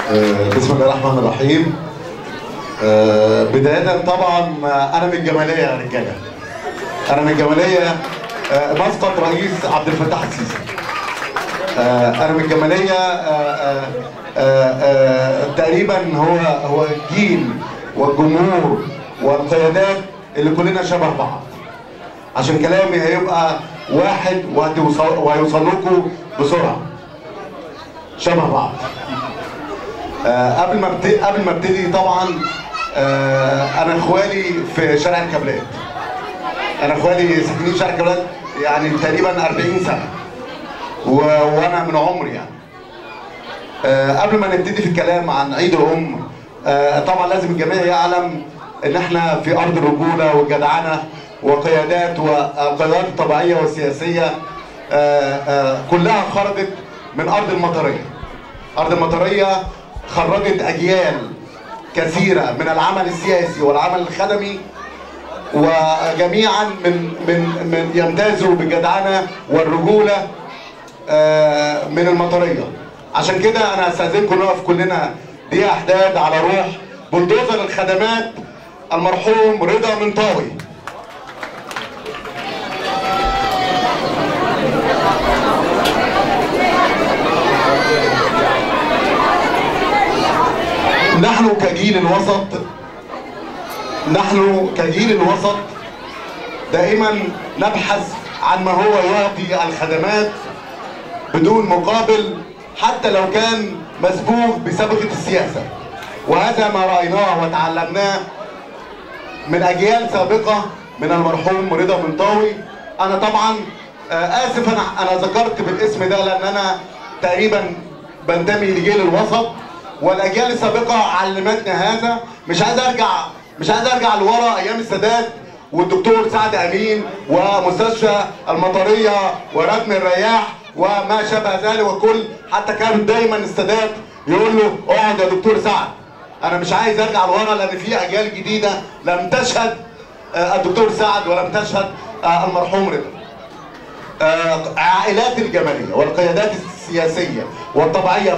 بسم الله الرحمن الرحيم. بداية طبعا أنا من الجمالية يا رجالة. أنا من الجمالية، مسقط رئيس عبد الفتاح السيسي. أنا من الجمالية. تقريبا هو الجيل والجمهور والقيادات اللي كلنا شبه بعض. عشان كلامي هيبقى واحد وهيوصل لكم بسرعة. شبه بعض. قبل ما ابتدي طبعا انا اخوالي في شارع الكابلات. انا اخوالي ساكنين شارع الكابلات يعني تقريبا 40 سنه وانا من عمري يعني. قبل ما نبتدي في الكلام عن عيد الام، طبعا لازم الجميع يعلم ان احنا في ارض الرجوله والجدعنه وقيادات والقيادات الطبيعيه والسياسيه كلها خرجت من ارض المطريه. ارض المطريه خرجت اجيال كثيره من العمل السياسي والعمل الخدمي، وجميعا من يمتازوا بالجدعنه والرجوله من المطريه. عشان كده انا استاذنكم نقف كلنا دقيقه احداد على روح بلدوزر الخدمات المرحوم رضا منطاوي. نحن كجيل الوسط دائما نبحث عن ما هو يعطي الخدمات بدون مقابل، حتى لو كان مسبوق بصبغة السياسة. وهذا ما رأيناه وتعلمناه من أجيال سابقة من المرحوم رضا منطاوي. أنا طبعا آسف أنا ذكرت بالاسم ده لأن أنا تقريبا بنتمي لجيل الوسط، والاجيال السابقه علمتنا هذا. مش عايز ارجع لورا ايام السادات والدكتور سعد امين ومستشفى المطريه وردم الرياح وما شابه ذلك، وكل حتى كان دايما السادات يقول له اقعد يا دكتور سعد. انا مش عايز ارجع لورا لان في اجيال جديده لم تشهد الدكتور سعد ولم تشهد المرحوم رضا. عائلات الجماليه والقيادات السياسيه والطبيعيه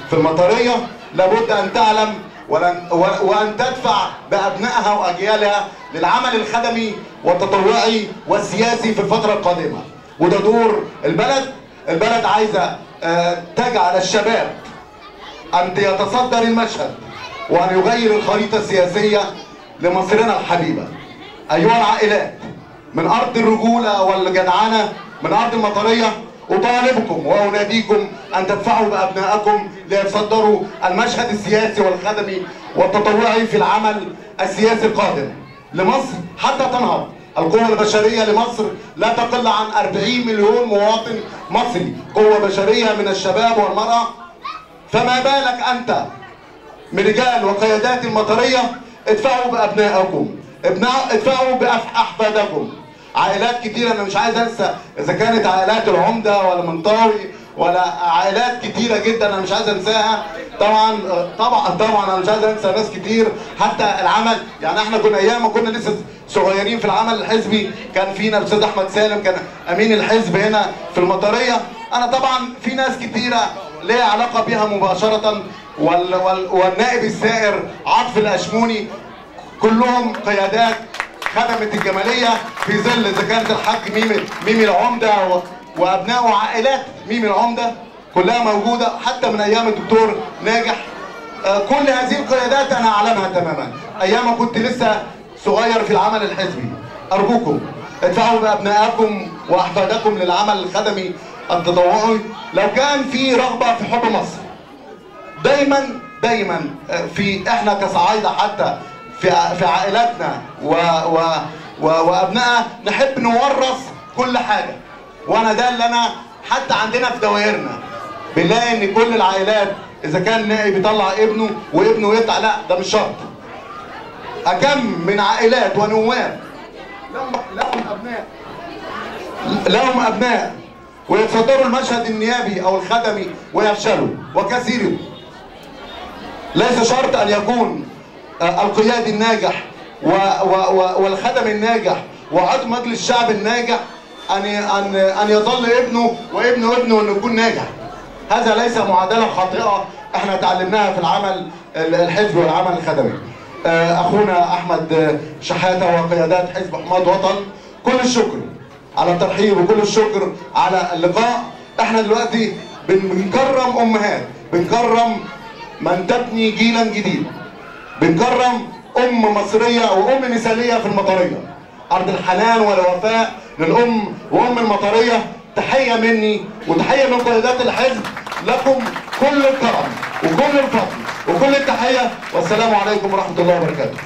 في المطريه لابد ان تعلم وان تدفع بابنائها واجيالها للعمل الخدمي والتطوعي والسياسي في الفتره القادمه. وده دور البلد. البلد عايزه تجعل الشباب ان يتصدر المشهد وان يغير الخريطه السياسيه لمصرنا الحبيبه. ايها العائلات من ارض الرجوله والجدعنه من ارض المطريه، أطالبكم وأناديكم أن تدفعوا بأبنائكم ليتصدروا المشهد السياسي والخدمي والتطوعي في العمل السياسي القادم لمصر حتى تنهض. القوة البشرية لمصر لا تقل عن 40 مليون مواطن مصري، قوة بشرية من الشباب والمرأة. فما بالك أنت من رجال وقيادات المطرية؟ ادفعوا بأبنائكم، ادفعوا بأحفادكم. عائلات كتيرة أنا مش عايز أنسى إذا كانت عائلات العمدة ولا منطاوي ولا عائلات كتيرة جدا أنا مش عايز أنساها. طبعا أنا مش عايز أنسى ناس كتير. حتى العمل يعني إحنا كنا أيام ما كنا لسه صغيرين في العمل الحزبي كان فينا الأستاذ أحمد سالم كان أمين الحزب هنا في المطرية. أنا طبعا في ناس كتيرة ليها علاقة بيها مباشرة، والنائب السائر عاطف الأشموني، كلهم قيادات خدمت الجماليه في ظل اذا كانت الحاج ميمي العمده وابنائه وعائلات ميمي العمده كلها موجوده حتى من ايام الدكتور ناجح. كل هذه القيادات انا اعلمها تماما ايام ما كنت لسه صغير في العمل الحزبي. ارجوكم ادفعوا بابنائكم واحفادكم للعمل الخدمي التطوعي. لو كان في رغبه في حب مصر دايما في احنا كصعايده حتى في عائلاتنا وابنائها نحب نورث كل حاجه. وانا ده اللي انا حتى عندنا في دوائرنا بنلاقي ان كل العائلات اذا كان نائب يطلع ابنه وابنه يطلع، لا ده مش شرط. اكم من عائلات ونواب لهم ابناء ويتصدروا المشهد النيابي او الخدمي ويفشلوا وكثير. ليس شرط ان يكون القيادي الناجح والخدم الناجح وعضو مجلس الشعب الناجح ان يظل ابنه وابنه انه يكون ناجح. هذا ليس معادله خاطئه احنا تعلمناها في العمل الحزبي والعمل الخدمي. اخونا احمد شحاته وقيادات حزب حماة وطن، كل الشكر على الترحيب وكل الشكر على اللقاء. احنا دلوقتي بنكرم امهات، بنكرم من تبني جيلا جديد، بنكرم ام مصريه وام مثاليه في المطريه. ارض الحنان والوفاء للام وام المطريه. تحيه مني وتحيه من قيادات الحزب لكم كل الكرم وكل الفضل وكل التحيه، والسلام عليكم ورحمه الله وبركاته.